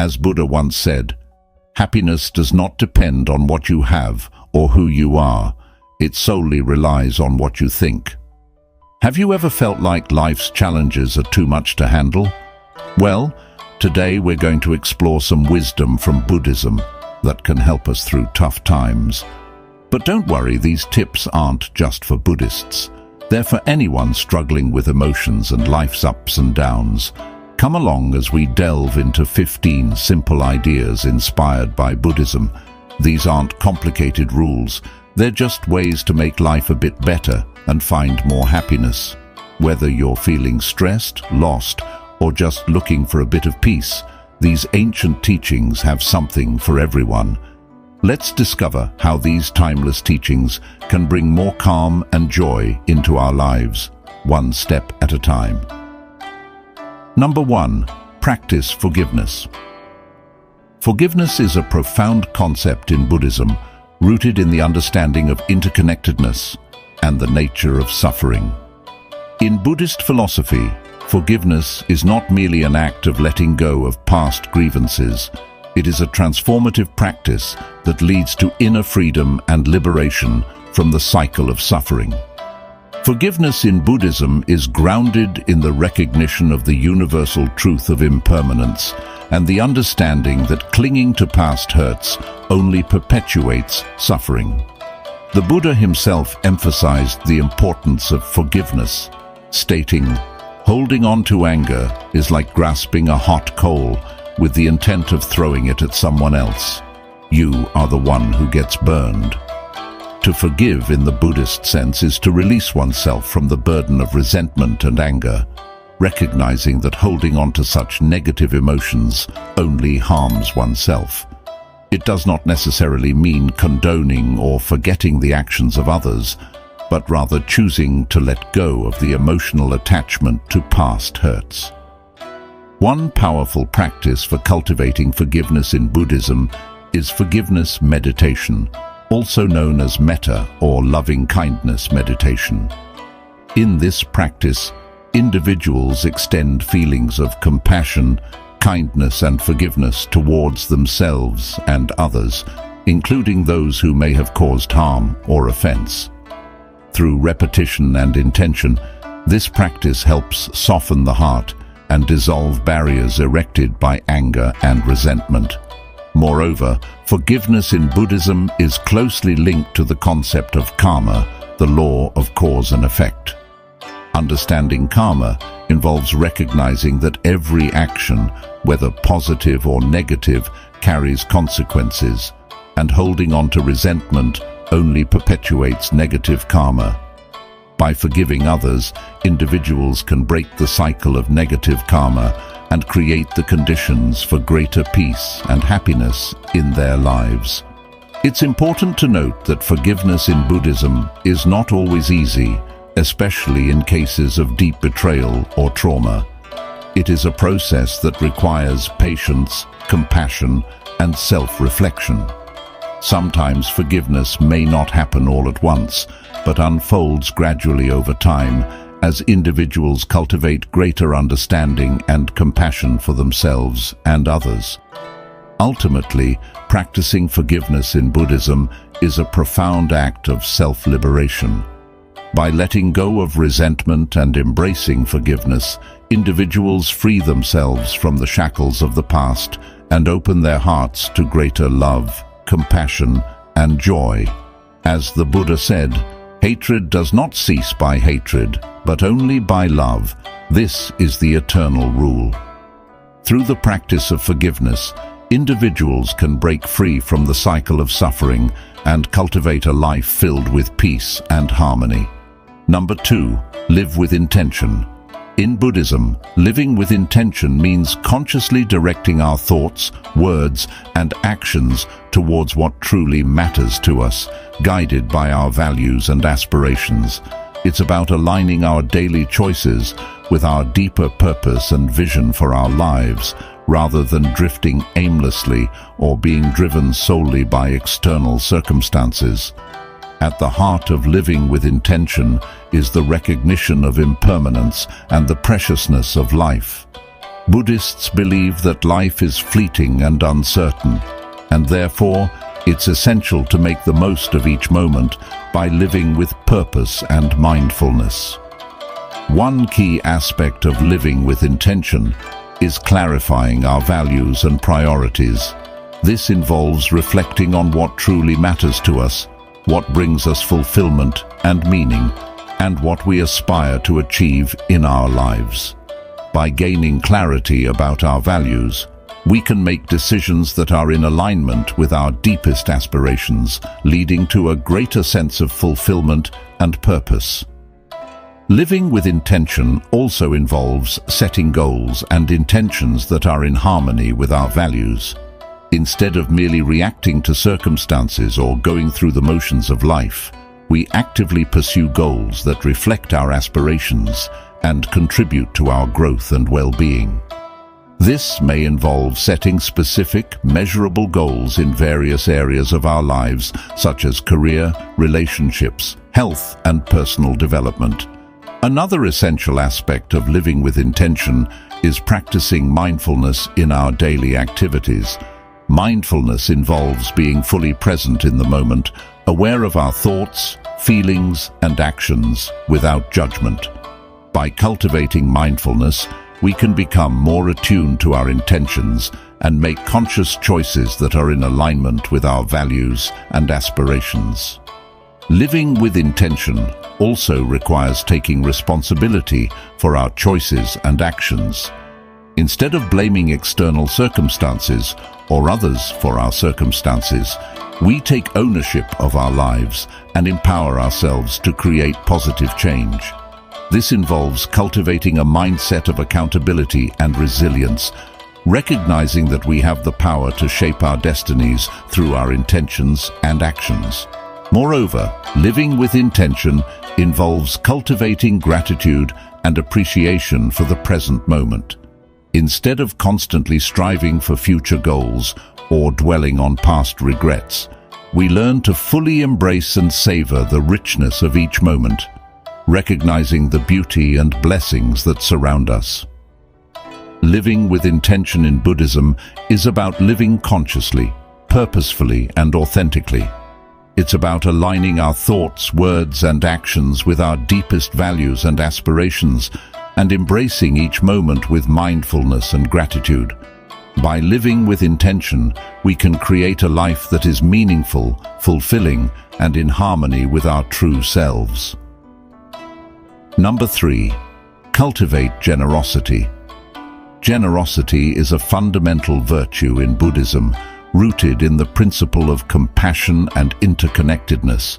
As Buddha once said, happiness does not depend on what you have or who you are. It solely relies on what you think. Have you ever felt like life's challenges are too much to handle? Well, today we're going to explore some wisdom from Buddhism that can help us through tough times. But don't worry, these tips aren't just for Buddhists. They're for anyone struggling with emotions and life's ups and downs. Come along as we delve into 15 simple ideas inspired by Buddhism. These aren't complicated rules. They're just ways to make life a bit better and find more happiness. Whether you're feeling stressed, lost, or just looking for a bit of peace, these ancient teachings have something for everyone. Let's discover how these timeless teachings can bring more calm and joy into our lives, one step at a time. Number 1. Practice forgiveness. Forgiveness is a profound concept in Buddhism, rooted in the understanding of interconnectedness and the nature of suffering. In Buddhist philosophy, forgiveness is not merely an act of letting go of past grievances. It is a transformative practice that leads to inner freedom and liberation from the cycle of suffering. Forgiveness in Buddhism is grounded in the recognition of the universal truth of impermanence and the understanding that clinging to past hurts only perpetuates suffering. The Buddha himself emphasized the importance of forgiveness, stating, "Holding on to anger is like grasping a hot coal with the intent of throwing it at someone else. You are the one who gets burned." To forgive in the Buddhist sense is to release oneself from the burden of resentment and anger, recognizing that holding on to such negative emotions only harms oneself. It does not necessarily mean condoning or forgetting the actions of others, but rather choosing to let go of the emotional attachment to past hurts. One powerful practice for cultivating forgiveness in Buddhism is forgiveness meditation, also known as metta or loving-kindness meditation. In this practice, individuals extend feelings of compassion, kindness and forgiveness towards themselves and others, including those who may have caused harm or offense. Through repetition and intention, this practice helps soften the heart and dissolve barriers erected by anger and resentment. Moreover, forgiveness in Buddhism is closely linked to the concept of karma, the law of cause and effect. Understanding karma involves recognizing that every action, whether positive or negative, carries consequences, and holding on to resentment only perpetuates negative karma. By forgiving others, individuals can break the cycle of negative karma and create the conditions for greater peace and happiness in their lives. It's important to note that forgiveness in Buddhism is not always easy, especially in cases of deep betrayal or trauma. It is a process that requires patience, compassion, and self-reflection. Sometimes forgiveness may not happen all at once, but unfolds gradually over time as individuals cultivate greater understanding and compassion for themselves and others. Ultimately, practicing forgiveness in Buddhism is a profound act of self-liberation. By letting go of resentment and embracing forgiveness, individuals free themselves from the shackles of the past and open their hearts to greater love, compassion, and joy. As the Buddha said, "Hatred does not cease by hatred, but only by love. This is the eternal rule." Through the practice of forgiveness, individuals can break free from the cycle of suffering and cultivate a life filled with peace and harmony. Number 2, live with intention. In Buddhism, living with intention means consciously directing our thoughts, words, and actions towards what truly matters to us, guided by our values and aspirations. It's about aligning our daily choices with our deeper purpose and vision for our lives, rather than drifting aimlessly or being driven solely by external circumstances. At the heart of living with intention is the recognition of impermanence and the preciousness of life. Buddhists believe that life is fleeting and uncertain, and therefore it's essential to make the most of each moment by living with purpose and mindfulness. One key aspect of living with intention is clarifying our values and priorities. This involves reflecting on what truly matters to us, what brings us fulfillment and meaning, and what we aspire to achieve in our lives. By gaining clarity about our values, we can make decisions that are in alignment with our deepest aspirations, leading to a greater sense of fulfillment and purpose. Living with intention also involves setting goals and intentions that are in harmony with our values. Instead of merely reacting to circumstances or going through the motions of life, we actively pursue goals that reflect our aspirations and contribute to our growth and well-being. This may involve setting specific, measurable goals in various areas of our lives, such as career, relationships, health, and personal development. Another essential aspect of living with intention is practicing mindfulness in our daily activities. Mindfulness involves being fully present in the moment, aware of our thoughts, feelings, and actions without judgment. By cultivating mindfulness, we can become more attuned to our intentions and make conscious choices that are in alignment with our values and aspirations. Living with intention also requires taking responsibility for our choices and actions. Instead of blaming external circumstances or others for our circumstances, we take ownership of our lives and empower ourselves to create positive change. This involves cultivating a mindset of accountability and resilience, recognizing that we have the power to shape our destinies through our intentions and actions. Moreover, living with intention involves cultivating gratitude and appreciation for the present moment. Instead of constantly striving for future goals or dwelling on past regrets, we learn to fully embrace and savor the richness of each moment, recognizing the beauty and blessings that surround us. Living with intention in Buddhism is about living consciously, purposefully, and authentically. It's about aligning our thoughts, words, and actions with our deepest values and aspirations, and embracing each moment with mindfulness and gratitude. By living with intention, we can create a life that is meaningful, fulfilling, and in harmony with our true selves. Number 3. Cultivate generosity. Generosity is a fundamental virtue in Buddhism, rooted in the principle of compassion and interconnectedness.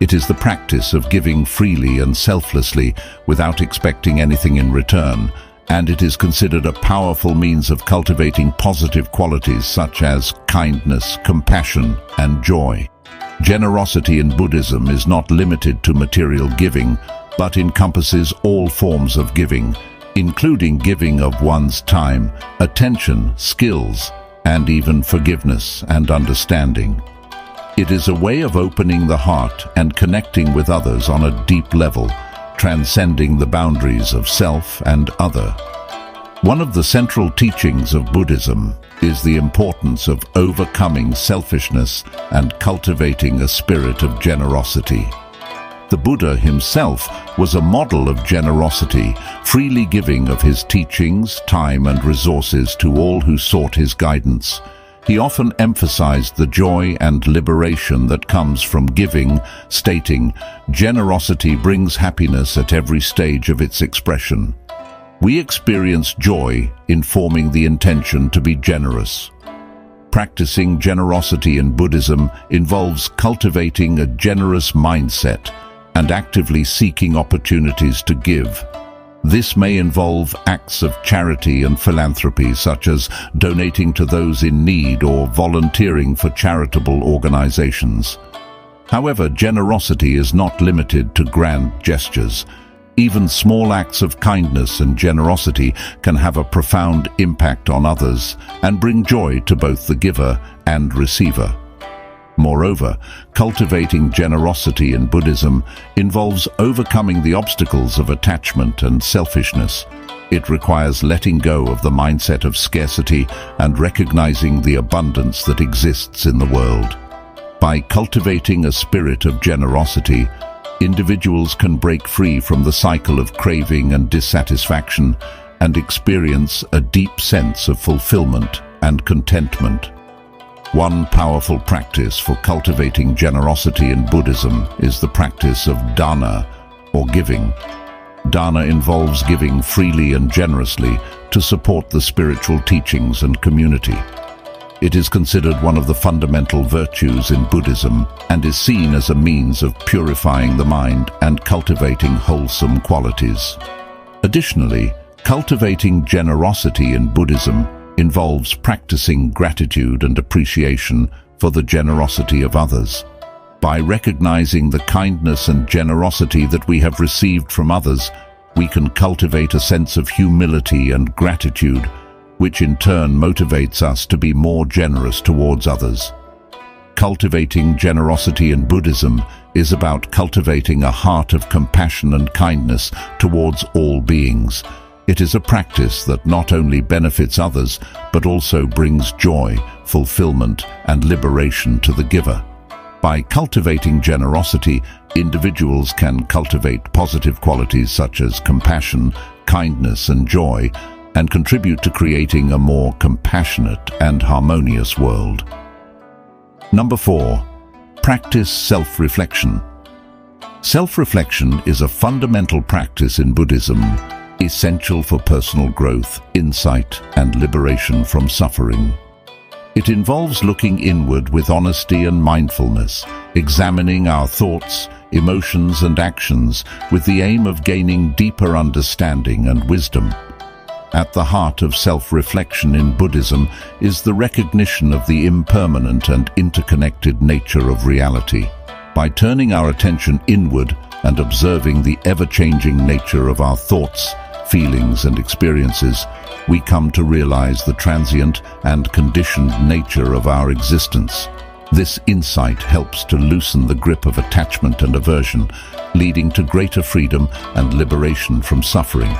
It is the practice of giving freely and selflessly without expecting anything in return, and it is considered a powerful means of cultivating positive qualities such as kindness, compassion, and joy. Generosity in Buddhism is not limited to material giving, but encompasses all forms of giving, including giving of one's time, attention, skills, and even forgiveness and understanding. It is a way of opening the heart and connecting with others on a deep level, transcending the boundaries of self and other. One of the central teachings of Buddhism is the importance of overcoming selfishness and cultivating a spirit of generosity. The Buddha himself was a model of generosity, freely giving of his teachings, time, and resources to all who sought his guidance. He often emphasized the joy and liberation that comes from giving, stating, "Generosity brings happiness at every stage of its expression." We experience joy in forming the intention to be generous. Practicing generosity in Buddhism involves cultivating a generous mindset and actively seeking opportunities to give. This may involve acts of charity and philanthropy, such as donating to those in need or volunteering for charitable organizations. However, generosity is not limited to grand gestures. Even small acts of kindness and generosity can have a profound impact on others and bring joy to both the giver and receiver. Moreover, cultivating generosity in Buddhism involves overcoming the obstacles of attachment and selfishness. It requires letting go of the mindset of scarcity and recognizing the abundance that exists in the world. By cultivating a spirit of generosity, individuals can break free from the cycle of craving and dissatisfaction and experience a deep sense of fulfillment and contentment. One powerful practice for cultivating generosity in Buddhism is the practice of dana, or giving. Dana involves giving freely and generously to support the spiritual teachings and community. It is considered one of the fundamental virtues in Buddhism and is seen as a means of purifying the mind and cultivating wholesome qualities. Additionally, cultivating generosity in Buddhism involves practicing gratitude and appreciation for the generosity of others. By recognizing the kindness and generosity that we have received from others, we can cultivate a sense of humility and gratitude, which in turn motivates us to be more generous towards others. Cultivating generosity in Buddhism is about cultivating a heart of compassion and kindness towards all beings. It is a practice that not only benefits others, but also brings joy, fulfillment, and liberation to the giver. By cultivating generosity, individuals can cultivate positive qualities such as compassion, kindness, and joy, and contribute to creating a more compassionate and harmonious world. Number 4. Practice self-reflection. Self-reflection is a fundamental practice in Buddhism, essential for personal growth, insight, and liberation from suffering. It involves looking inward with honesty and mindfulness, examining our thoughts, emotions, and actions with the aim of gaining deeper understanding and wisdom. At the heart of self-reflection in Buddhism is the recognition of the impermanent and interconnected nature of reality. By turning our attention inward and observing the ever-changing nature of our thoughts, feelings, and experiences, we come to realize the transient and conditioned nature of our existence. This insight helps to loosen the grip of attachment and aversion, leading to greater freedom and liberation from suffering.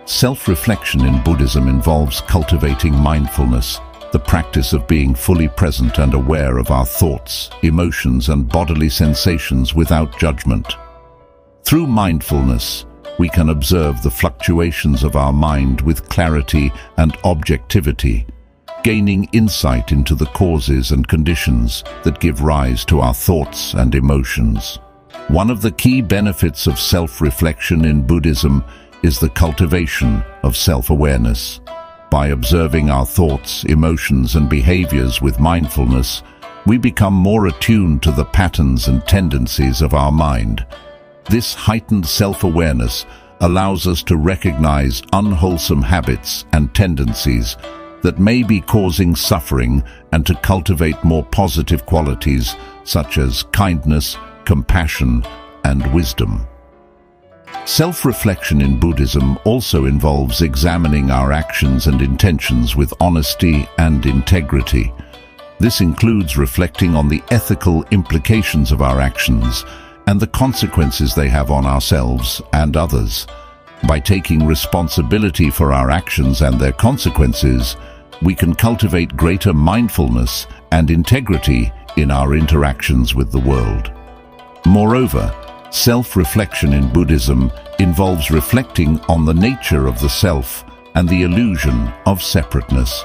Self-reflection in Buddhism involves cultivating mindfulness, the practice of being fully present and aware of our thoughts, emotions, and bodily sensations without judgment. Through mindfulness, we can observe the fluctuations of our mind with clarity and objectivity, gaining insight into the causes and conditions that give rise to our thoughts and emotions. One of the key benefits of self-reflection in Buddhism is the cultivation of self-awareness. By observing our thoughts, emotions, and behaviors with mindfulness, we become more attuned to the patterns and tendencies of our mind. This heightened self-awareness allows us to recognize unwholesome habits and tendencies that may be causing suffering and to cultivate more positive qualities such as kindness, compassion, and wisdom. Self-reflection in Buddhism also involves examining our actions and intentions with honesty and integrity. This includes reflecting on the ethical implications of our actions and the consequences they have on ourselves and others. By taking responsibility for our actions and their consequences, we can cultivate greater mindfulness and integrity in our interactions with the world. Moreover, self-reflection in Buddhism involves reflecting on the nature of the self and the illusion of separateness.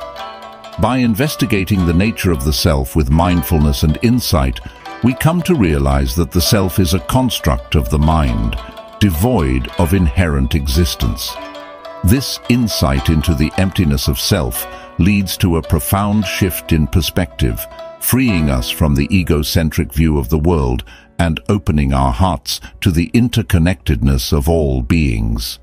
By investigating the nature of the self with mindfulness and insight, we come to realize that the self is a construct of the mind, devoid of inherent existence. This insight into the emptiness of self leads to a profound shift in perspective, freeing us from the egocentric view of the world and opening our hearts to the interconnectedness of all beings.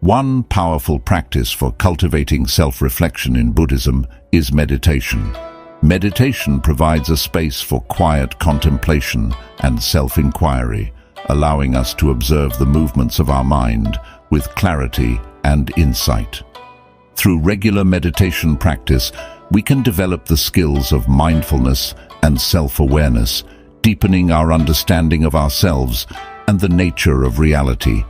One powerful practice for cultivating self-reflection in Buddhism is meditation. Meditation provides a space for quiet contemplation and self-inquiry, allowing us to observe the movements of our mind with clarity and insight. Through regular meditation practice, we can develop the skills of mindfulness and self-awareness, deepening our understanding of ourselves and the nature of reality.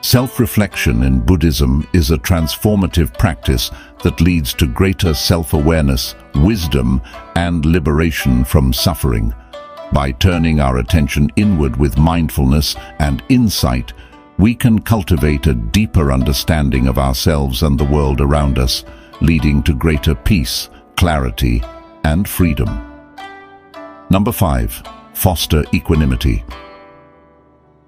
Self-reflection in Buddhism is a transformative practice that leads to greater self-awareness, wisdom, and liberation from suffering. By turning our attention inward with mindfulness and insight, we can cultivate a deeper understanding of ourselves and the world around us, leading to greater peace, clarity, and freedom. Number 5. Foster equanimity.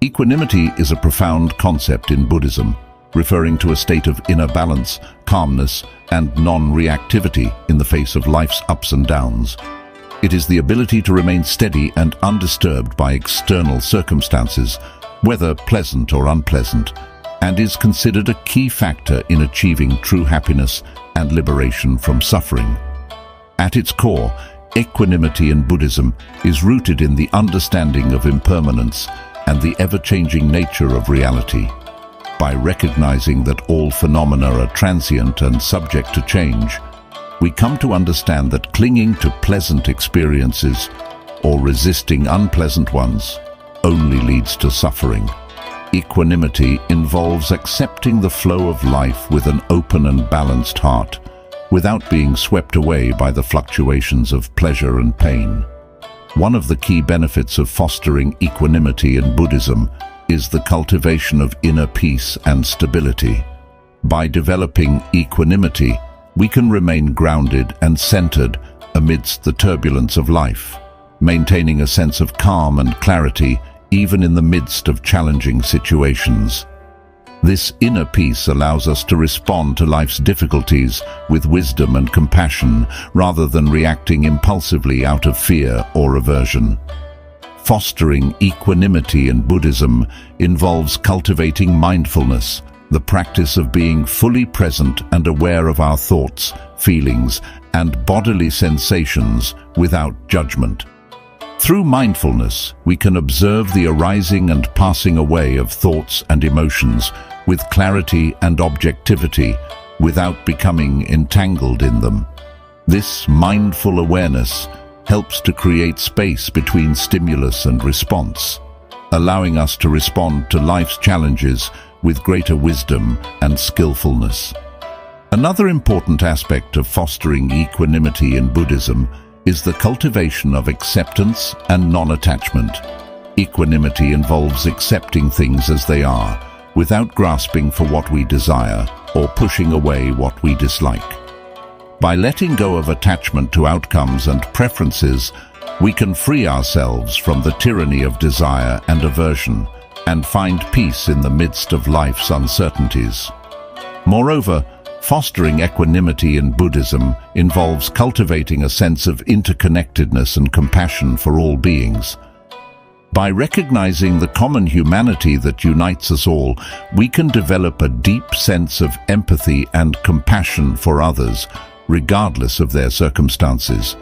Equanimity is a profound concept in Buddhism, referring to a state of inner balance, calmness, and non-reactivity in the face of life's ups and downs. It is the ability to remain steady and undisturbed by external circumstances, whether pleasant or unpleasant, and is considered a key factor in achieving true happiness and liberation from suffering. At its core, equanimity in Buddhism is rooted in the understanding of impermanence and the ever-changing nature of reality. By recognizing that all phenomena are transient and subject to change, we come to understand that clinging to pleasant experiences or resisting unpleasant ones only leads to suffering. Equanimity involves accepting the flow of life with an open and balanced heart, without being swept away by the fluctuations of pleasure and pain. One of the key benefits of fostering equanimity in Buddhism is the cultivation of inner peace and stability. By developing equanimity, we can remain grounded and centered amidst the turbulence of life, maintaining a sense of calm and clarity even in the midst of challenging situations. This inner peace allows us to respond to life's difficulties with wisdom and compassion rather than reacting impulsively out of fear or aversion. Fostering equanimity in Buddhism involves cultivating mindfulness, the practice of being fully present and aware of our thoughts, feelings, and bodily sensations without judgment. Through mindfulness, we can observe the arising and passing away of thoughts and emotions with clarity and objectivity without becoming entangled in them. This mindful awareness helps to create space between stimulus and response, allowing us to respond to life's challenges with greater wisdom and skillfulness. Another important aspect of fostering equanimity in Buddhism is the cultivation of acceptance and non-attachment. Equanimity involves accepting things as they are, without grasping for what we desire or pushing away what we dislike. By letting go of attachment to outcomes and preferences, we can free ourselves from the tyranny of desire and aversion and find peace in the midst of life's uncertainties. Moreover, fostering equanimity in Buddhism involves cultivating a sense of interconnectedness and compassion for all beings. By recognizing the common humanity that unites us all, we can develop a deep sense of empathy and compassion for others, regardless of their circumstances.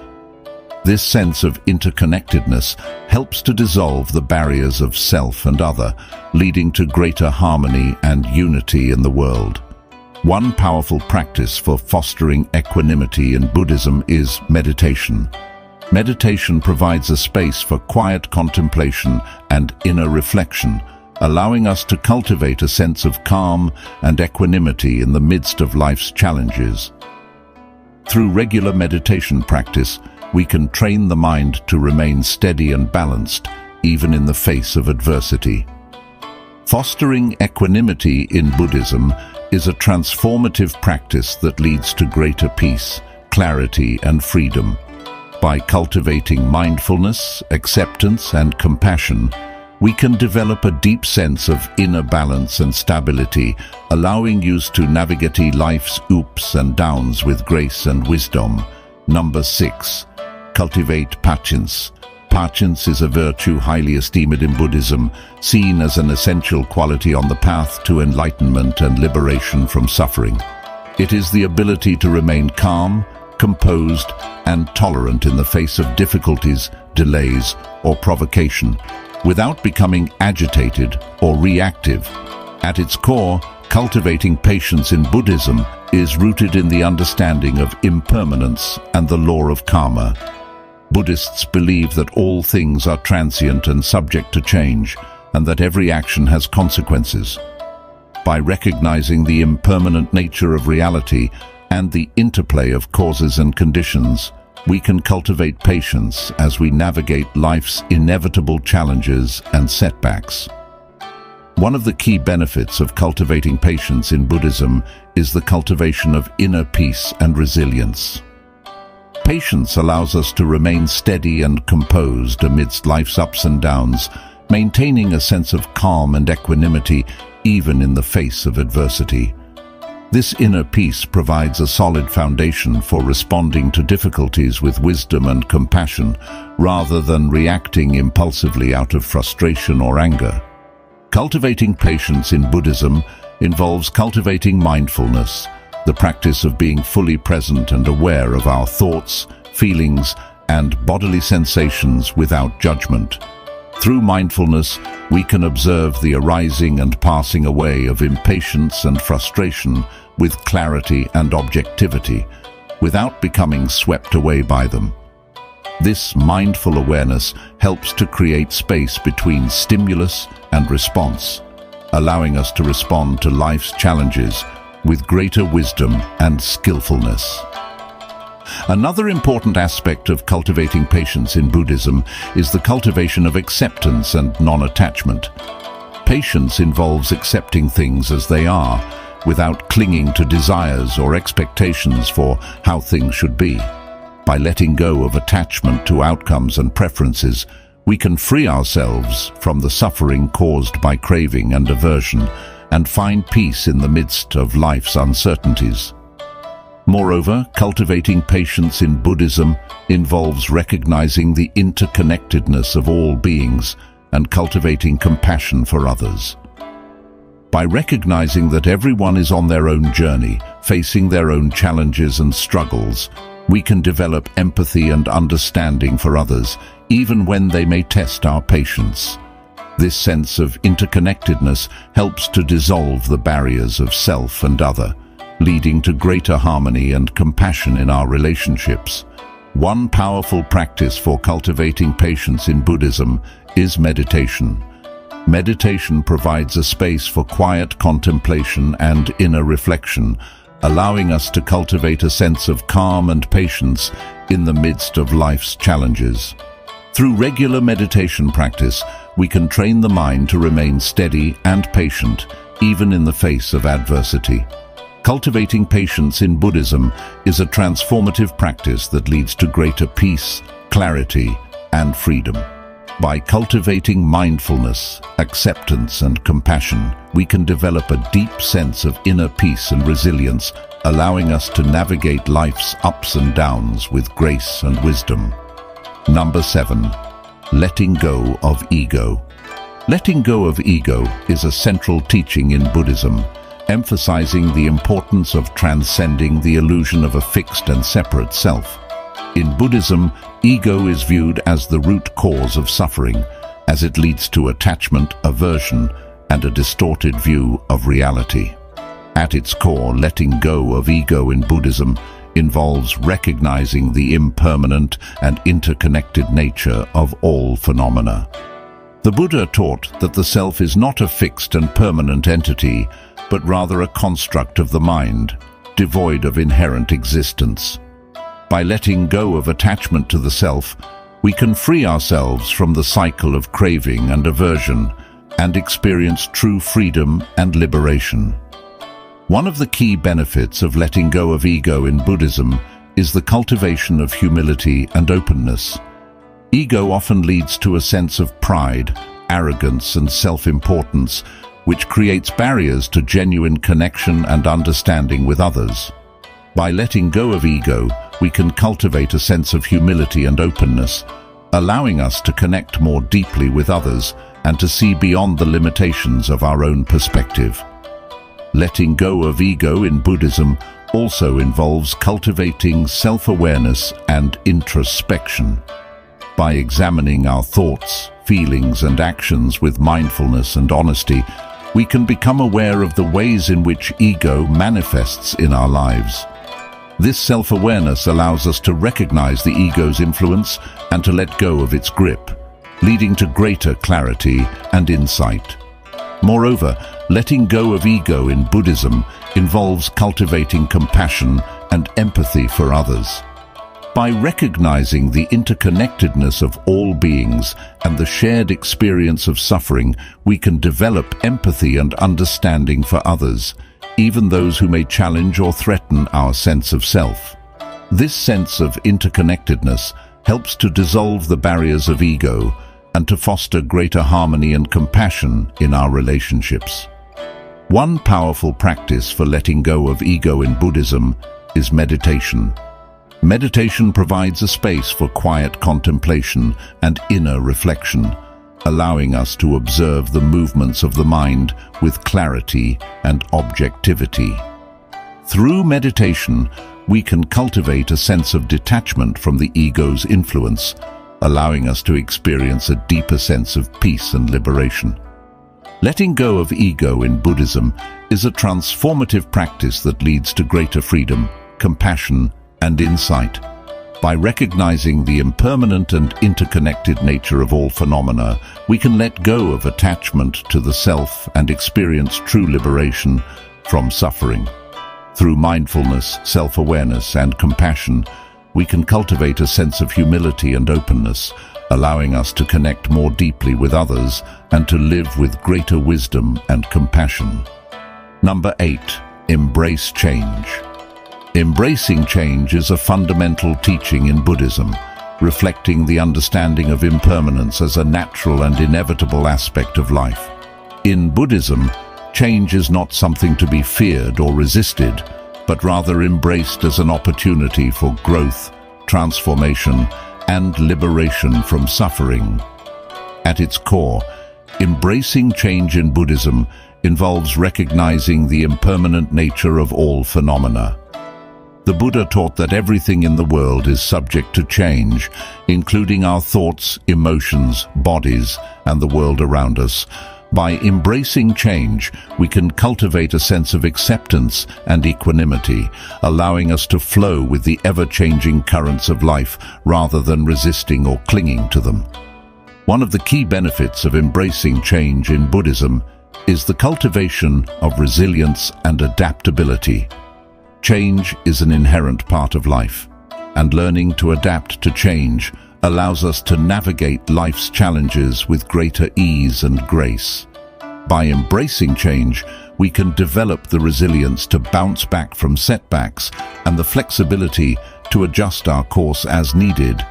This sense of interconnectedness helps to dissolve the barriers of self and other, leading to greater harmony and unity in the world. One powerful practice for fostering equanimity in Buddhism is meditation. Meditation provides a space for quiet contemplation and inner reflection, allowing us to cultivate a sense of calm and equanimity in the midst of life's challenges. Through regular meditation practice, we can train the mind to remain steady and balanced, even in the face of adversity. Fostering equanimity in Buddhism is a transformative practice that leads to greater peace, clarity, and freedom. By cultivating mindfulness, acceptance, and compassion, we can develop a deep sense of inner balance and stability, allowing us to navigate life's ups and downs with grace and wisdom. Number 6. Cultivate patience. Patience is a virtue highly esteemed in Buddhism, seen as an essential quality on the path to enlightenment and liberation from suffering. It is the ability to remain calm, composed, and tolerant in the face of difficulties, delays, or provocation, without becoming agitated or reactive. At its core, cultivating patience in Buddhism is rooted in the understanding of impermanence and the law of karma. Buddhists believe that all things are transient and subject to change, and that every action has consequences. By recognizing the impermanent nature of reality and the interplay of causes and conditions, we can cultivate patience as we navigate life's inevitable challenges and setbacks. One of the key benefits of cultivating patience in Buddhism is the cultivation of inner peace and resilience. Patience allows us to remain steady and composed amidst life's ups and downs, maintaining a sense of calm and equanimity even in the face of adversity. This inner peace provides a solid foundation for responding to difficulties with wisdom and compassion, rather than reacting impulsively out of frustration or anger. Cultivating patience in Buddhism involves cultivating mindfulness, the practice of being fully present and aware of our thoughts, feelings, and bodily sensations without judgment. Through mindfulness, we can observe the arising and passing away of impatience and frustration with clarity and objectivity, without becoming swept away by them. This mindful awareness helps to create space between stimulus and response, allowing us to respond to life's challenges with greater wisdom and skillfulness. Another important aspect of cultivating patience in Buddhism is the cultivation of acceptance and non-attachment. Patience involves accepting things as they are, without clinging to desires or expectations for how things should be. By letting go of attachment to outcomes and preferences, we can free ourselves from the suffering caused by craving and aversion and find peace in the midst of life's uncertainties. Moreover, cultivating patience in Buddhism involves recognizing the interconnectedness of all beings and cultivating compassion for others. By recognizing that everyone is on their own journey, facing their own challenges and struggles, we can develop empathy and understanding for others, even when they may test our patience. This sense of interconnectedness helps to dissolve the barriers of self and other, leading to greater harmony and compassion in our relationships. One powerful practice for cultivating patience in Buddhism is meditation. Meditation provides a space for quiet contemplation and inner reflection, allowing us to cultivate a sense of calm and patience in the midst of life's challenges. Through regular meditation practice, we can train the mind to remain steady and patient, even in the face of adversity. Cultivating patience in Buddhism is a transformative practice that leads to greater peace, clarity, and freedom. By cultivating mindfulness, acceptance, and compassion, we can develop a deep sense of inner peace and resilience, allowing us to navigate life's ups and downs with grace and wisdom. Number 7. Letting go of ego. Letting go of ego is a central teaching in Buddhism, emphasizing the importance of transcending the illusion of a fixed and separate self. In Buddhism, ego is viewed as the root cause of suffering, as it leads to attachment, aversion, and a distorted view of reality. At its core, letting go of ego in Buddhism involves recognizing the impermanent and interconnected nature of all phenomena. The Buddha taught that the self is not a fixed and permanent entity, but rather a construct of the mind, devoid of inherent existence. By letting go of attachment to the self, we can free ourselves from the cycle of craving and aversion and experience true freedom and liberation. One of the key benefits of letting go of ego in Buddhism is the cultivation of humility and openness. Ego often leads to a sense of pride, arrogance, and self-importance, which creates barriers to genuine connection and understanding with others. By letting go of ego, we can cultivate a sense of humility and openness, allowing us to connect more deeply with others and to see beyond the limitations of our own perspective. Letting go of ego in Buddhism also involves cultivating self-awareness and introspection. By examining our thoughts, feelings, and actions with mindfulness and honesty, we can become aware of the ways in which ego manifests in our lives. This self-awareness allows us to recognize the ego's influence and to let go of its grip, leading to greater clarity and insight. Moreover, letting go of ego in Buddhism involves cultivating compassion and empathy for others. By recognizing the interconnectedness of all beings and the shared experience of suffering, we can develop empathy and understanding for others, even those who may challenge or threaten our sense of self. This sense of interconnectedness helps to dissolve the barriers of ego and to foster greater harmony and compassion in our relationships. One powerful practice for letting go of ego in Buddhism is meditation. Meditation provides a space for quiet contemplation and inner reflection, allowing us to observe the movements of the mind with clarity and objectivity. Through meditation, we can cultivate a sense of detachment from the ego's influence, allowing us to experience a deeper sense of peace and liberation. Letting go of ego in Buddhism is a transformative practice that leads to greater freedom, compassion, and insight. By recognizing the impermanent and interconnected nature of all phenomena, we can let go of attachment to the self and experience true liberation from suffering. Through mindfulness, self-awareness, and compassion, we can cultivate a sense of humility and openness, allowing us to connect more deeply with others and to live with greater wisdom and compassion. Number 8. Embrace change. Embracing change is a fundamental teaching in Buddhism, reflecting the understanding of impermanence as a natural and inevitable aspect of life. In Buddhism, change is not something to be feared or resisted, but rather embraced as an opportunity for growth, transformation, and liberation from suffering. At its core, embracing change in Buddhism involves recognizing the impermanent nature of all phenomena. The Buddha taught that everything in the world is subject to change, including our thoughts, emotions, bodies, and the world around us. By embracing change, we can cultivate a sense of acceptance and equanimity, allowing us to flow with the ever-changing currents of life rather than resisting or clinging to them. One of the key benefits of embracing change in Buddhism is the cultivation of resilience and adaptability. Change is an inherent part of life, and learning to adapt to change allows us to navigate life's challenges with greater ease and grace. By embracing change, we can develop the resilience to bounce back from setbacks and the flexibility to adjust our course as needed,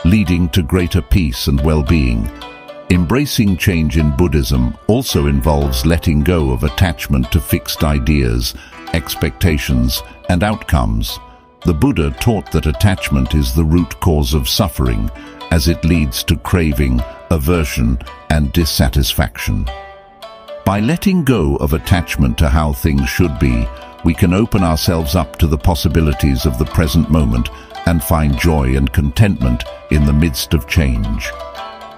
leading to greater peace and well-being. Embracing change in Buddhism also involves letting go of attachment to fixed ideas, expectations, and outcomes. The Buddha taught that attachment is the root cause of suffering, as it leads to craving, aversion, and dissatisfaction. By letting go of attachment to how things should be, we can open ourselves up to the possibilities of the present moment and find joy and contentment in the midst of change.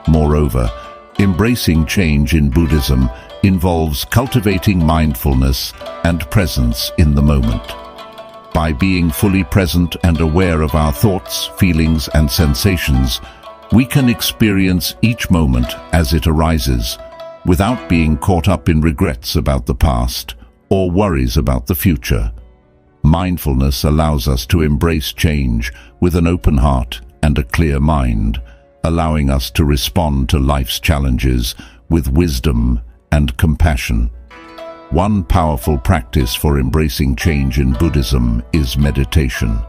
Moreover, embracing change in Buddhism involves cultivating mindfulness and presence in the moment. By being fully present and aware of our thoughts, feelings, and sensations, we can experience each moment as it arises, without being caught up in regrets about the past or worries about the future. Mindfulness allows us to embrace change with an open heart and a clear mind, allowing us to respond to life's challenges with wisdom and compassion. One powerful practice for embracing change in Buddhism is meditation.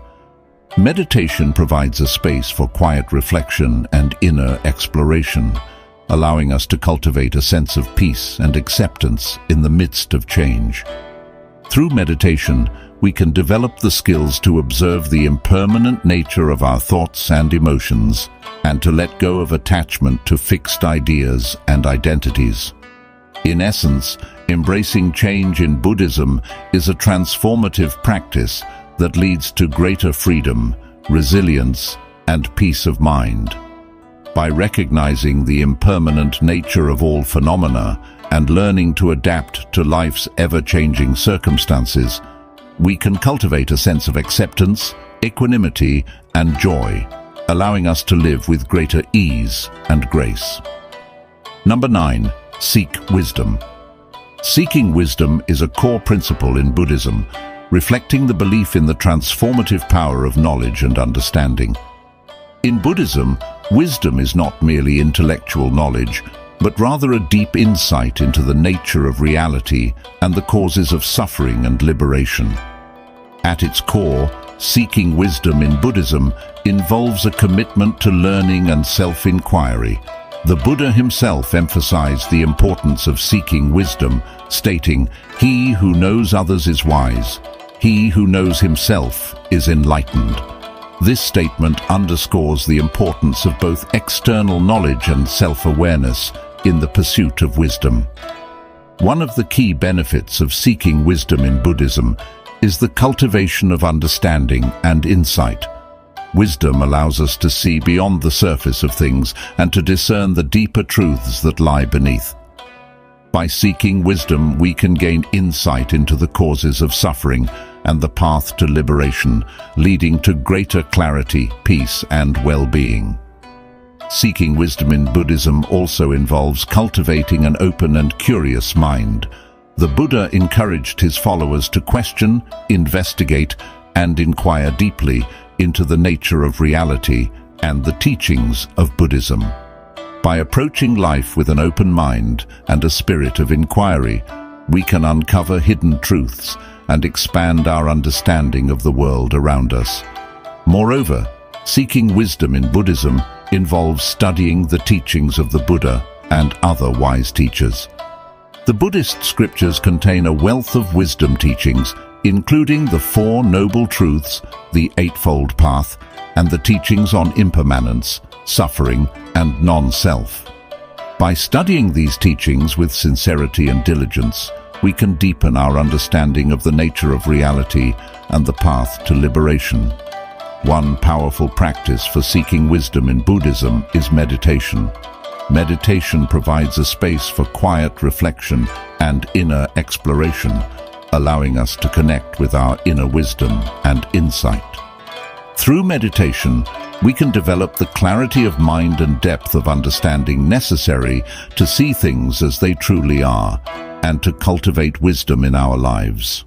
Meditation provides a space for quiet reflection and inner exploration, allowing us to cultivate a sense of peace and acceptance in the midst of change. Through meditation, we can develop the skills to observe the impermanent nature of our thoughts and emotions, and to let go of attachment to fixed ideas and identities. In essence, embracing change in Buddhism is a transformative practice that leads to greater freedom, resilience, and peace of mind. By recognizing the impermanent nature of all phenomena and learning to adapt to life's ever-changing circumstances, we can cultivate a sense of acceptance, equanimity, and joy, allowing us to live with greater ease and grace. Number 9. Seek wisdom. Seeking wisdom is a core principle in Buddhism, reflecting the belief in the transformative power of knowledge and understanding. In Buddhism, wisdom is not merely intellectual knowledge, but rather a deep insight into the nature of reality and the causes of suffering and liberation. At its core, seeking wisdom in Buddhism involves a commitment to learning and self-inquiry. The Buddha himself emphasized the importance of seeking wisdom, stating, "He who knows others is wise. He who knows himself is enlightened." This statement underscores the importance of both external knowledge and self-awareness in the pursuit of wisdom. One of the key benefits of seeking wisdom in Buddhism is the cultivation of understanding and insight. Wisdom allows us to see beyond the surface of things and to discern the deeper truths that lie beneath. By seeking wisdom, we can gain insight into the causes of suffering and the path to liberation, leading to greater clarity, peace, and well-being. Seeking wisdom in Buddhism also involves cultivating an open and curious mind. The Buddha encouraged his followers to question, investigate, and inquire deeply into the nature of reality and the teachings of Buddhism. By approaching life with an open mind and a spirit of inquiry, we can uncover hidden truths and expand our understanding of the world around us. Moreover, seeking wisdom in Buddhism involves studying the teachings of the Buddha and other wise teachers. The Buddhist scriptures contain a wealth of wisdom teachings, including the Four Noble Truths, the Eightfold Path, and the teachings on impermanence, suffering, and non-self. By studying these teachings with sincerity and diligence, we can deepen our understanding of the nature of reality and the path to liberation. One powerful practice for seeking wisdom in Buddhism is meditation. Meditation provides a space for quiet reflection and inner exploration, allowing us to connect with our inner wisdom and insight. Through meditation, we can develop the clarity of mind and depth of understanding necessary to see things as they truly are and to cultivate wisdom in our lives.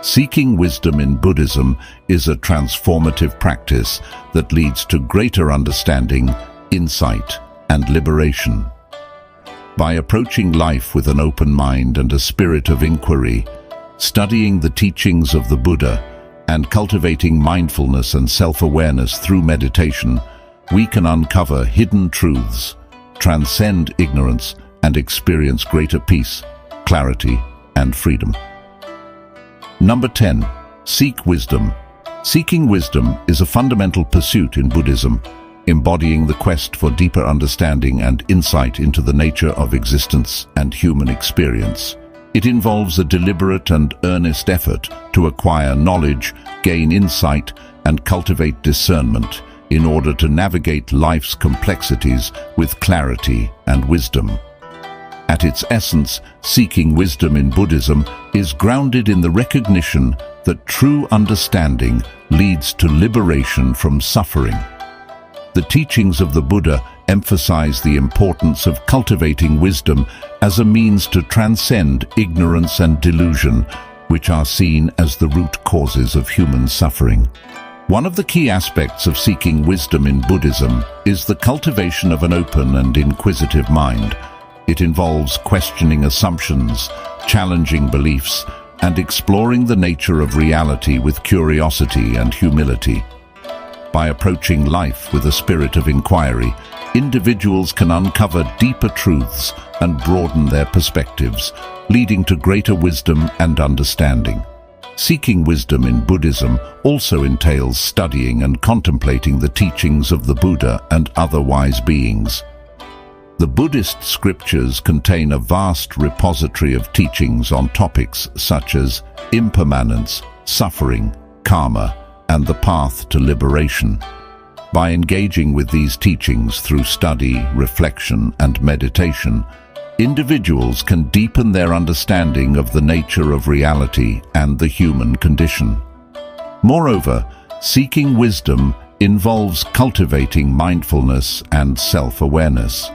Seeking wisdom in Buddhism is a transformative practice that leads to greater understanding, insight, and liberation. By approaching life with an open mind and a spirit of inquiry, studying the teachings of the Buddha, and cultivating mindfulness and self-awareness through meditation, we can uncover hidden truths, transcend ignorance, and experience greater peace, clarity, and freedom. Number 10. Seek wisdom. Seeking wisdom is a fundamental pursuit in Buddhism, embodying the quest for deeper understanding and insight into the nature of existence and human experience. It involves a deliberate and earnest effort to acquire knowledge, gain insight, and cultivate discernment in order to navigate life's complexities with clarity and wisdom. At its essence, seeking wisdom in Buddhism is grounded in the recognition that true understanding leads to liberation from suffering. The teachings of the Buddha emphasize the importance of cultivating wisdom as a means to transcend ignorance and delusion, which are seen as the root causes of human suffering. One of the key aspects of seeking wisdom in Buddhism is the cultivation of an open and inquisitive mind. It involves questioning assumptions, challenging beliefs, and exploring the nature of reality with curiosity and humility. By approaching life with a spirit of inquiry, individuals can uncover deeper truths and broaden their perspectives, leading to greater wisdom and understanding. Seeking wisdom in Buddhism also entails studying and contemplating the teachings of the Buddha and other wise beings. The Buddhist scriptures contain a vast repository of teachings on topics such as impermanence, suffering, karma, and the path to liberation. By engaging with these teachings through study, reflection, and meditation, individuals can deepen their understanding of the nature of reality and the human condition. Moreover, seeking wisdom involves cultivating mindfulness and self-awareness.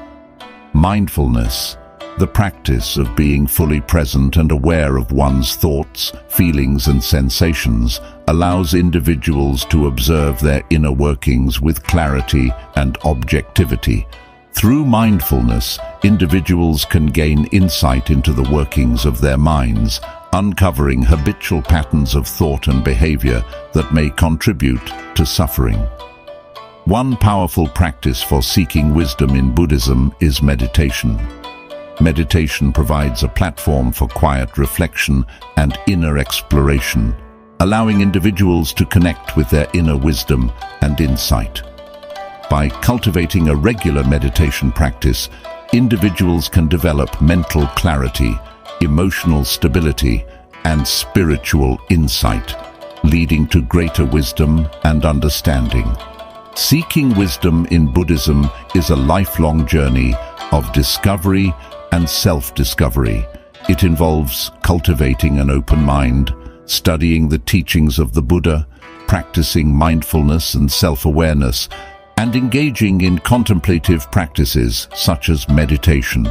Mindfulness, The practice of being fully present and aware of one's thoughts, feelings and sensations allows individuals to observe their inner workings with clarity and objectivity. Through mindfulness, individuals can gain insight into the workings of their minds, uncovering habitual patterns of thought and behavior that may contribute to suffering. One powerful practice for seeking wisdom in Buddhism is meditation. Meditation provides a platform for quiet reflection and inner exploration, allowing individuals to connect with their inner wisdom and insight. By cultivating a regular meditation practice, individuals can develop mental clarity, emotional stability, and spiritual insight, leading to greater wisdom and understanding. Seeking wisdom in Buddhism is a lifelong journey of discovery and self-discovery. It involves cultivating an open mind, studying the teachings of the Buddha, practicing mindfulness and self-awareness, and engaging in contemplative practices such as meditation.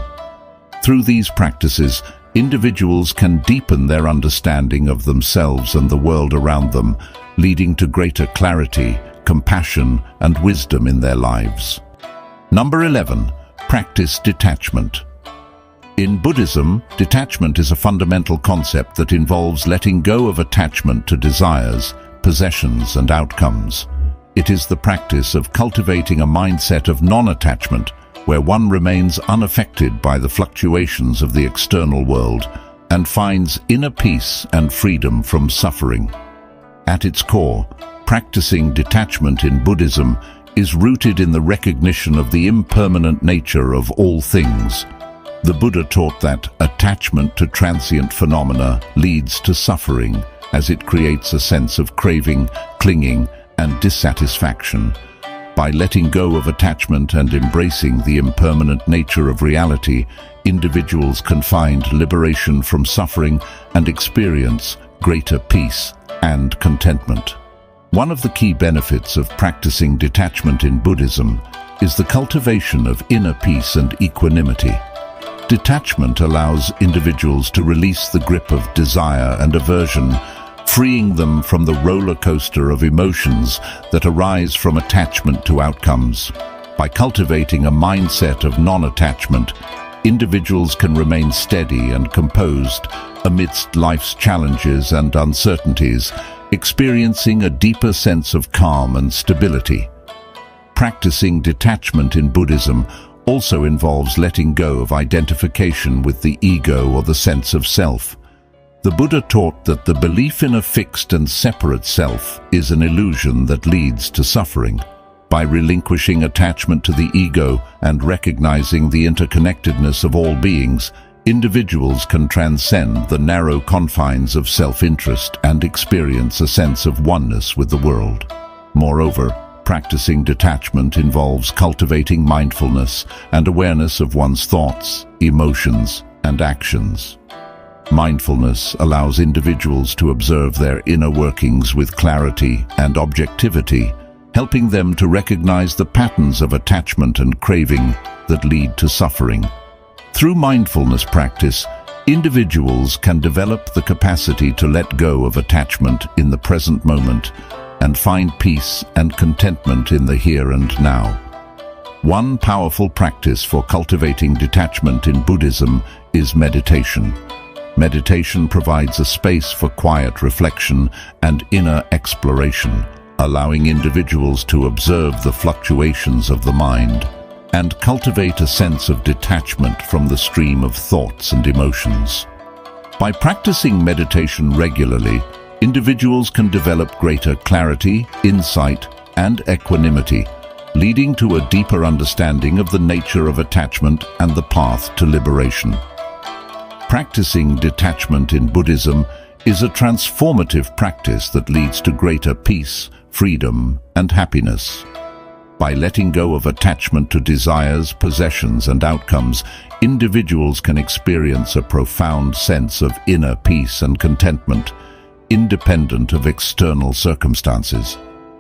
Through these practices, individuals can deepen their understanding of themselves and the world around them, leading to greater clarity, compassion, and wisdom in their lives. Number 11. Practice detachment. In Buddhism, detachment is a fundamental concept that involves letting go of attachment to desires, possessions, and outcomes. It is the practice of cultivating a mindset of non-attachment, where one remains unaffected by the fluctuations of the external world and finds inner peace and freedom from suffering. At its core, practicing detachment in Buddhism is rooted in the recognition of the impermanent nature of all things. The Buddha taught that attachment to transient phenomena leads to suffering, as it creates a sense of craving, clinging, and dissatisfaction. By letting go of attachment and embracing the impermanent nature of reality, individuals can find liberation from suffering and experience greater peace and contentment. One of the key benefits of practicing detachment in Buddhism is the cultivation of inner peace and equanimity. Detachment allows individuals to release the grip of desire and aversion, freeing them from the roller coaster of emotions that arise from attachment to outcomes. By cultivating a mindset of non-attachment, individuals can remain steady and composed amidst life's challenges and uncertainties, experiencing a deeper sense of calm and stability. Practicing detachment in Buddhism also involves letting go of identification with the ego or the sense of self. The Buddha taught that the belief in a fixed and separate self is an illusion that leads to suffering. By relinquishing attachment to the ego and recognizing the interconnectedness of all beings, individuals can transcend the narrow confines of self-interest and experience a sense of oneness with the world. Moreover, practicing detachment involves cultivating mindfulness and awareness of one's thoughts, emotions, and actions. Mindfulness allows individuals to observe their inner workings with clarity and objectivity, helping them to recognize the patterns of attachment and craving that lead to suffering. Through mindfulness practice, individuals can develop the capacity to let go of attachment in the present moment and find peace and contentment in the here and now. One powerful practice for cultivating detachment in Buddhism is meditation. Meditation provides a space for quiet reflection and inner exploration, allowing individuals to observe the fluctuations of the mind and cultivate a sense of detachment from the stream of thoughts and emotions. By practicing meditation regularly, individuals can develop greater clarity, insight, and equanimity, leading to a deeper understanding of the nature of attachment and the path to liberation. Practicing detachment in Buddhism is a transformative practice that leads to greater peace, freedom, and happiness. By letting go of attachment to desires, possessions, and outcomes, individuals can experience a profound sense of inner peace and contentment, independent of external circumstances.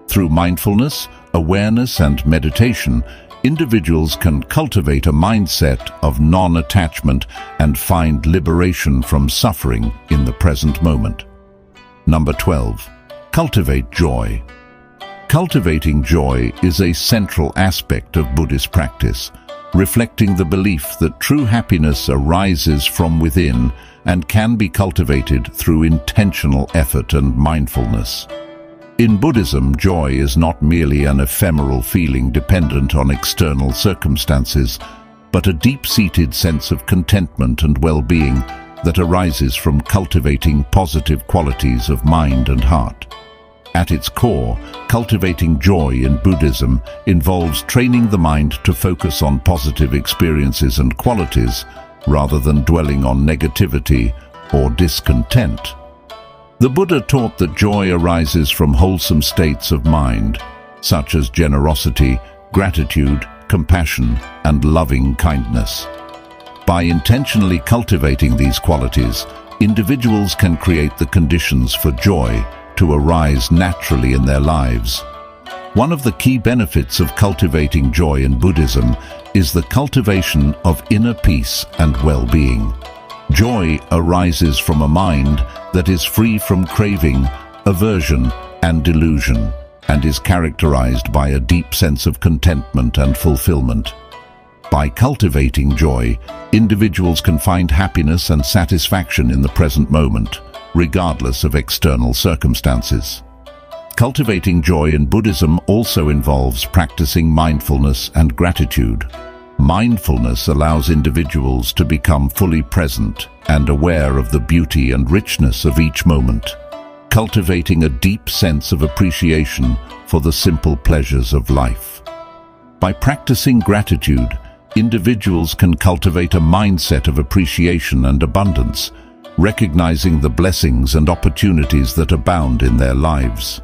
Through mindfulness, awareness, and meditation, individuals can cultivate a mindset of non-attachment and find liberation from suffering in the present moment. Number 12. Cultivate joy. Cultivating joy is a central aspect of Buddhist practice, reflecting the belief that true happiness arises from within and can be cultivated through intentional effort and mindfulness. In Buddhism, joy is not merely an ephemeral feeling dependent on external circumstances, but a deep-seated sense of contentment and well-being that arises from cultivating positive qualities of mind and heart. At its core, cultivating joy in Buddhism involves training the mind to focus on positive experiences and qualities rather than dwelling on negativity or discontent. The Buddha taught that joy arises from wholesome states of mind, such as generosity, gratitude, compassion, and loving kindness. By intentionally cultivating these qualities, individuals can create the conditions for joy to arise naturally in their lives. One of the key benefits of cultivating joy in Buddhism is the cultivation of inner peace and well-being. Joy arises from a mind that is free from craving, aversion, and delusion, and is characterized by a deep sense of contentment and fulfillment. By cultivating joy, individuals can find happiness and satisfaction in the present moment, regardless of external circumstances. Cultivating joy in Buddhism also involves practicing mindfulness and gratitude. Mindfulness allows individuals to become fully present and aware of the beauty and richness of each moment, cultivating a deep sense of appreciation for the simple pleasures of life. By practicing gratitude, individuals can cultivate a mindset of appreciation and abundance, recognizing the blessings and opportunities that abound in their lives.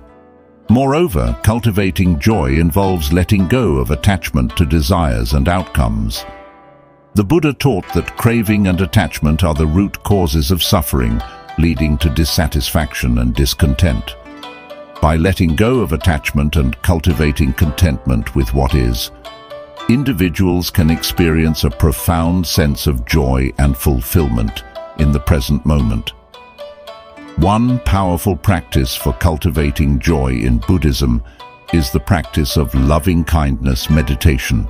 Moreover, cultivating joy involves letting go of attachment to desires and outcomes. The Buddha taught that craving and attachment are the root causes of suffering, leading to dissatisfaction and discontent. By letting go of attachment and cultivating contentment with what is, individuals can experience a profound sense of joy and fulfillment in the present moment. One powerful practice for cultivating joy in Buddhism is the practice of loving-kindness meditation.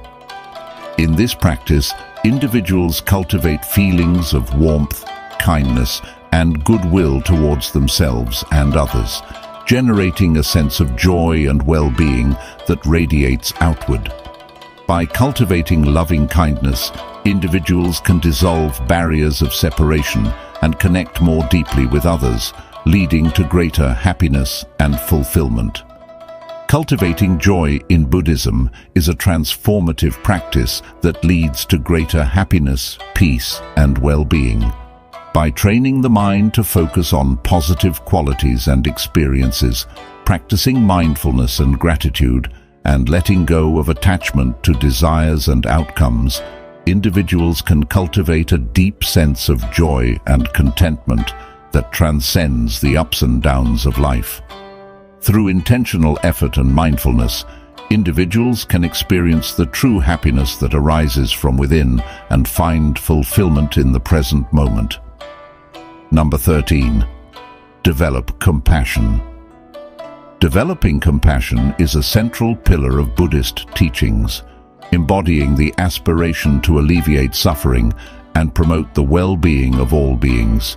In this practice, individuals cultivate feelings of warmth, kindness, and goodwill towards themselves and others, generating a sense of joy and well-being that radiates outward. By cultivating loving-kindness, individuals can dissolve barriers of separation and connect more deeply with others, leading to greater happiness and fulfillment. Cultivating joy in Buddhism is a transformative practice that leads to greater happiness, peace, and well-being. By training the mind to focus on positive qualities and experiences, practicing mindfulness and gratitude, and letting go of attachment to desires and outcomes, individuals can cultivate a deep sense of joy and contentment that transcends the ups and downs of life. Through intentional effort and mindfulness, individuals can experience the true happiness that arises from within and find fulfillment in the present moment. Number 13. Develop compassion. Developing compassion is a central pillar of Buddhist teachings, embodying the aspiration to alleviate suffering and promote the well-being of all beings.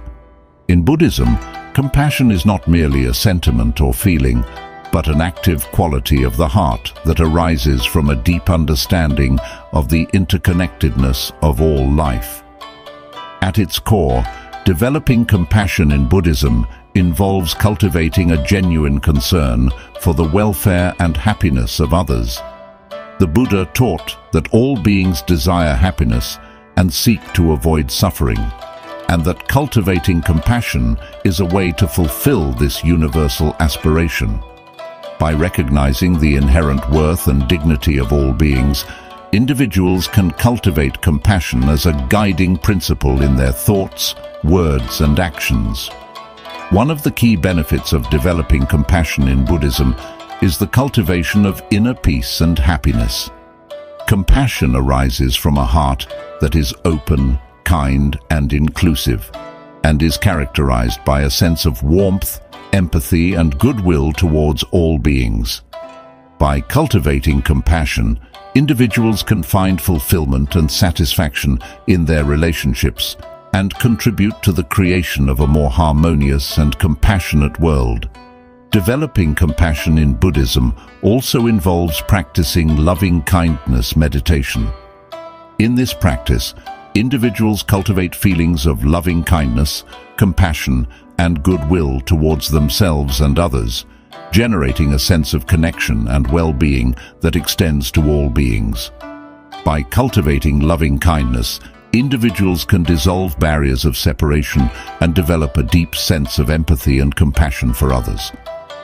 In Buddhism, compassion is not merely a sentiment or feeling, but an active quality of the heart that arises from a deep understanding of the interconnectedness of all life. At its core, developing compassion in Buddhism involves cultivating a genuine concern for the welfare and happiness of others. The Buddha taught that all beings desire happiness and seek to avoid suffering, and that cultivating compassion is a way to fulfill this universal aspiration. By recognizing the inherent worth and dignity of all beings, individuals can cultivate compassion as a guiding principle in their thoughts, words, and actions. One of the key benefits of developing compassion in Buddhism is the cultivation of inner peace and happiness. Compassion arises from a heart that is open, kind, and inclusive, and is characterized by a sense of warmth, empathy, and goodwill towards all beings. By cultivating compassion, individuals can find fulfillment and satisfaction in their relationships and contribute to the creation of a more harmonious and compassionate world. Developing compassion in Buddhism also involves practicing loving-kindness meditation. In this practice, individuals cultivate feelings of loving-kindness, compassion, and goodwill towards themselves and others, generating a sense of connection and well-being that extends to all beings. By cultivating loving-kindness, individuals can dissolve barriers of separation and develop a deep sense of empathy and compassion for others.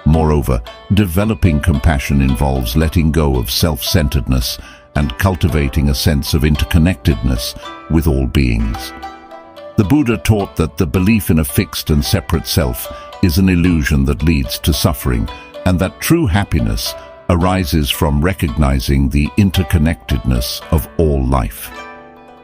Moreover, developing compassion involves letting go of self-centeredness and cultivating a sense of interconnectedness with all beings. The Buddha taught that the belief in a fixed and separate self is an illusion that leads to suffering, and that true happiness arises from recognizing the interconnectedness of all life.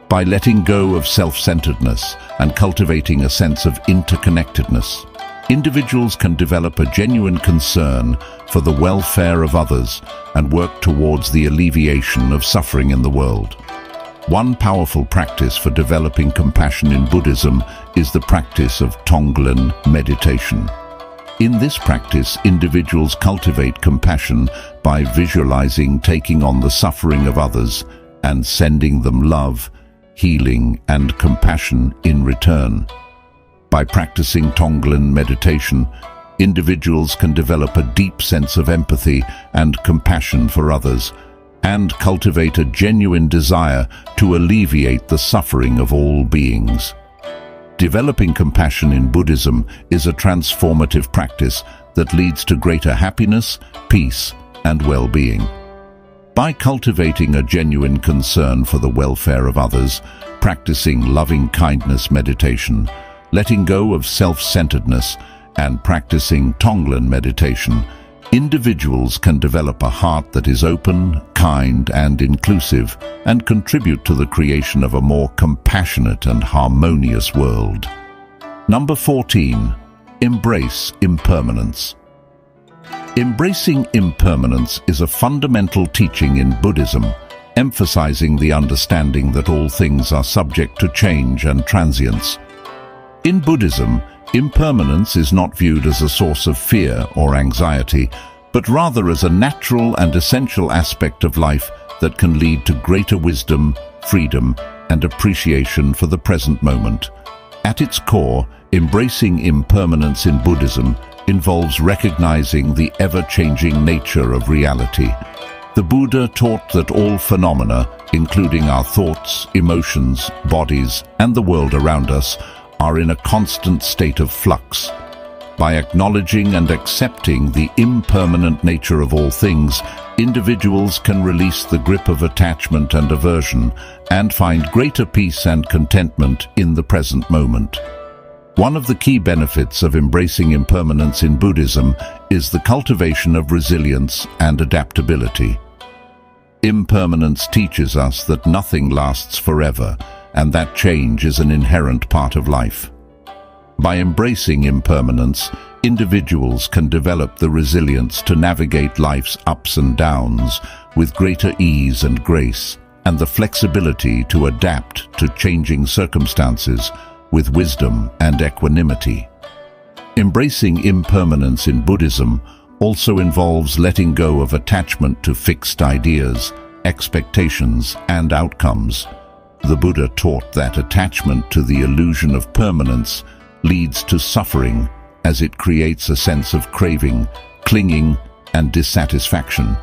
By letting go of self-centeredness and cultivating a sense of interconnectedness, individuals can develop a genuine concern for the welfare of others and work towards the alleviation of suffering in the world. One powerful practice for developing compassion in Buddhism is the practice of Tonglen meditation. In this practice, individuals cultivate compassion by visualizing taking on the suffering of others and sending them love, healing, and compassion in return. By practicing Tonglen meditation, individuals can develop a deep sense of empathy and compassion for others, and cultivate a genuine desire to alleviate the suffering of all beings. Developing compassion in Buddhism is a transformative practice that leads to greater happiness, peace, and well-being. By cultivating a genuine concern for the welfare of others, practicing loving-kindness meditation, letting go of self-centeredness, and practicing Tonglen meditation, individuals can develop a heart that is open, kind, and inclusive, and contribute to the creation of a more compassionate and harmonious world. Number 14. Embrace impermanence. Embracing impermanence is a fundamental teaching in Buddhism, emphasizing the understanding that all things are subject to change and transience. In Buddhism, impermanence is not viewed as a source of fear or anxiety, but rather as a natural and essential aspect of life that can lead to greater wisdom, freedom, and appreciation for the present moment. At its core, embracing impermanence in Buddhism involves recognizing the ever-changing nature of reality. The Buddha taught that all phenomena, including our thoughts, emotions, bodies, and the world around us, are in a constant state of flux. By acknowledging and accepting the impermanent nature of all things, individuals can release the grip of attachment and aversion and find greater peace and contentment in the present moment. One of the key benefits of embracing impermanence in Buddhism is the cultivation of resilience and adaptability. Impermanence teaches us that nothing lasts forever, and that change is an inherent part of life. By embracing impermanence, individuals can develop the resilience to navigate life's ups and downs with greater ease and grace, and the flexibility to adapt to changing circumstances with wisdom and equanimity. Embracing impermanence in Buddhism also involves letting go of attachment to fixed ideas, expectations, and outcomes. The Buddha taught that attachment to the illusion of permanence leads to suffering, as it creates a sense of craving, clinging, and dissatisfaction.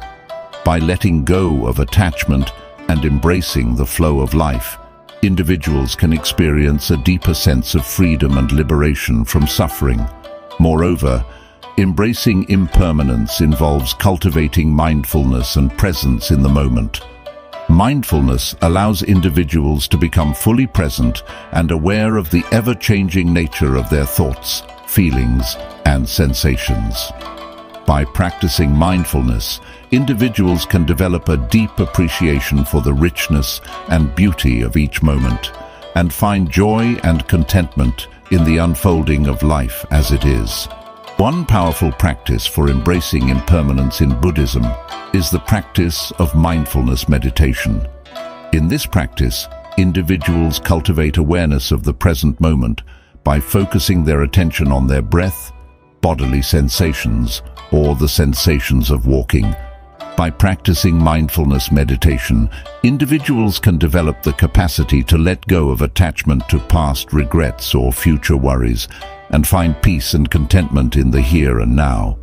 By letting go of attachment and embracing the flow of life, individuals can experience a deeper sense of freedom and liberation from suffering. Moreover, embracing impermanence involves cultivating mindfulness and presence in the moment. Mindfulness allows individuals to become fully present and aware of the ever-changing nature of their thoughts, feelings, and sensations. By practicing mindfulness, individuals can develop a deep appreciation for the richness and beauty of each moment, and find joy and contentment in the unfolding of life as it is. One powerful practice for embracing impermanence in Buddhism is the practice of mindfulness meditation. In this practice, individuals cultivate awareness of the present moment by focusing their attention on their breath, bodily sensations, or the sensations of walking. By practicing mindfulness meditation, individuals can develop the capacity to let go of attachment to past regrets or future worries and find peace and contentment in the here and now.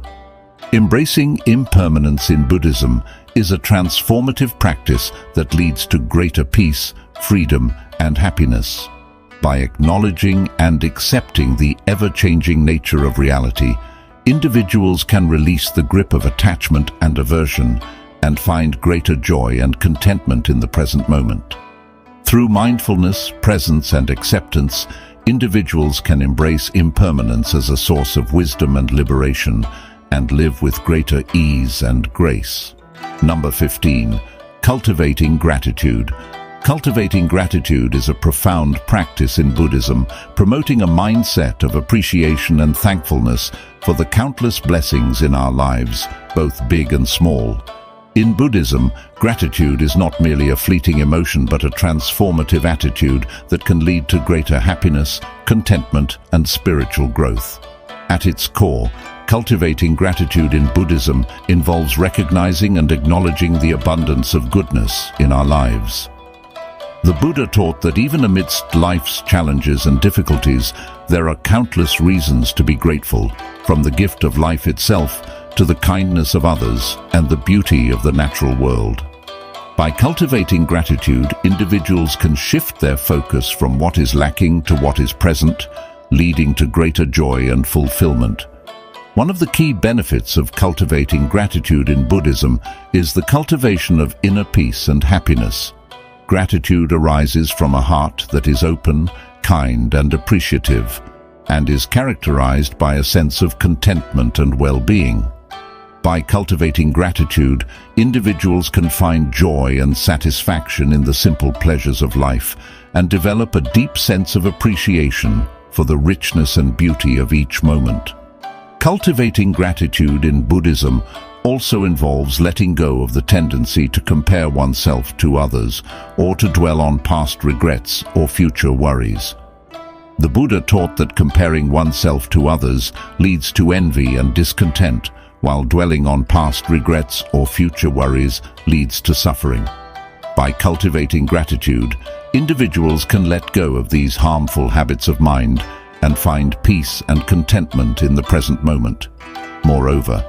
Embracing impermanence in Buddhism is a transformative practice that leads to greater peace, freedom, and happiness. By acknowledging and accepting the ever-changing nature of reality, individuals can release the grip of attachment and aversion and find greater joy and contentment in the present moment. Through mindfulness, presence, and acceptance, individuals can embrace impermanence as a source of wisdom and liberation and live with greater ease and grace. Number 15. Cultivating gratitude. Cultivating gratitude is a profound practice in Buddhism, promoting a mindset of appreciation and thankfulness for the countless blessings in our lives, both big and small. In Buddhism, gratitude is not merely a fleeting emotion but a transformative attitude that can lead to greater happiness, contentment, and spiritual growth. At its core, cultivating gratitude in Buddhism involves recognizing and acknowledging the abundance of goodness in our lives. The Buddha taught that even amidst life's challenges and difficulties, there are countless reasons to be grateful, from the gift of life itself to the kindness of others and the beauty of the natural world. By cultivating gratitude, individuals can shift their focus from what is lacking to what is present, leading to greater joy and fulfillment. One of the key benefits of cultivating gratitude in Buddhism is the cultivation of inner peace and happiness. Gratitude arises from a heart that is open, kind, and appreciative, and is characterized by a sense of contentment and well-being. By cultivating gratitude, individuals can find joy and satisfaction in the simple pleasures of life and develop a deep sense of appreciation for the richness and beauty of each moment. Cultivating gratitude in Buddhism also involves letting go of the tendency to compare oneself to others or to dwell on past regrets or future worries. The Buddha taught that comparing oneself to others leads to envy and discontent, while dwelling on past regrets or future worries leads to suffering. By cultivating gratitude, individuals can let go of these harmful habits of mind and find peace and contentment in the present moment. Moreover,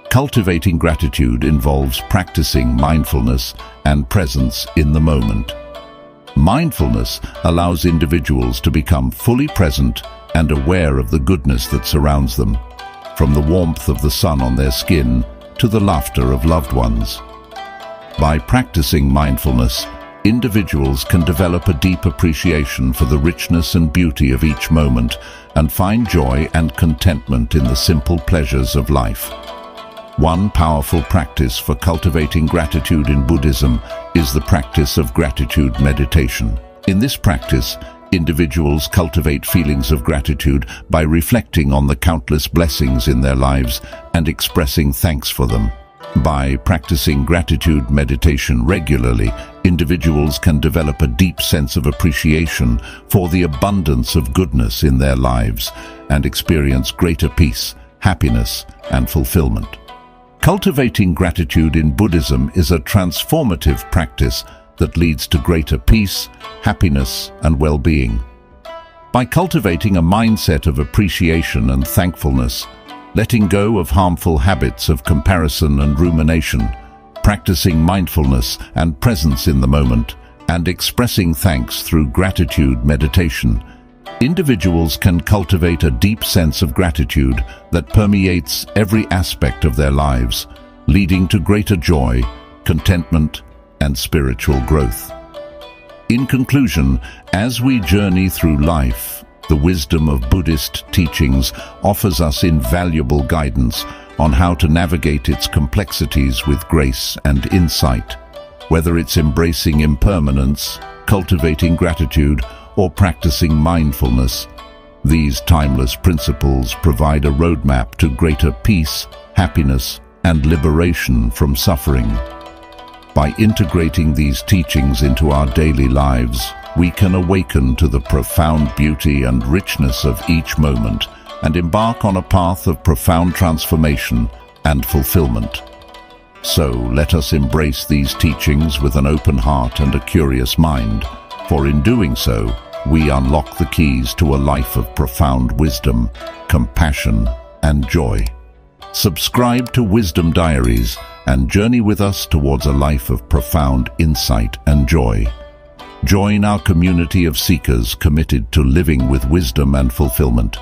cultivating gratitude involves practicing mindfulness and presence in the moment. Mindfulness allows individuals to become fully present and aware of the goodness that surrounds them, from the warmth of the sun on their skin to the laughter of loved ones. By practicing mindfulness, individuals can develop a deep appreciation for the richness and beauty of each moment and find joy and contentment in the simple pleasures of life. One powerful practice for cultivating gratitude in Buddhism is the practice of gratitude meditation. In this practice, individuals cultivate feelings of gratitude by reflecting on the countless blessings in their lives and expressing thanks for them. By practicing gratitude meditation regularly, individuals can develop a deep sense of appreciation for the abundance of goodness in their lives and experience greater peace, happiness, and fulfillment. Cultivating gratitude in Buddhism is a transformative practice that leads to greater peace, happiness, and well-being. By cultivating a mindset of appreciation and thankfulness, letting go of harmful habits of comparison and rumination, practicing mindfulness and presence in the moment, and expressing thanks through gratitude meditation, individuals can cultivate a deep sense of gratitude that permeates every aspect of their lives, leading to greater joy, contentment, and spiritual growth. In conclusion, as we journey through life, the wisdom of Buddhist teachings offers us invaluable guidance on how to navigate its complexities with grace and insight. Whether it's embracing impermanence, cultivating gratitude, or practicing mindfulness, these timeless principles provide a roadmap to greater peace, happiness, and liberation from suffering. By integrating these teachings into our daily lives, we can awaken to the profound beauty and richness of each moment and embark on a path of profound transformation and fulfillment. So, let us embrace these teachings with an open heart and a curious mind, for in doing so, we unlock the keys to a life of profound wisdom, compassion, and joy. Subscribe to Wisdom Diaries and journey with us towards a life of profound insight and joy. Join our community of seekers committed to living with wisdom and fulfillment.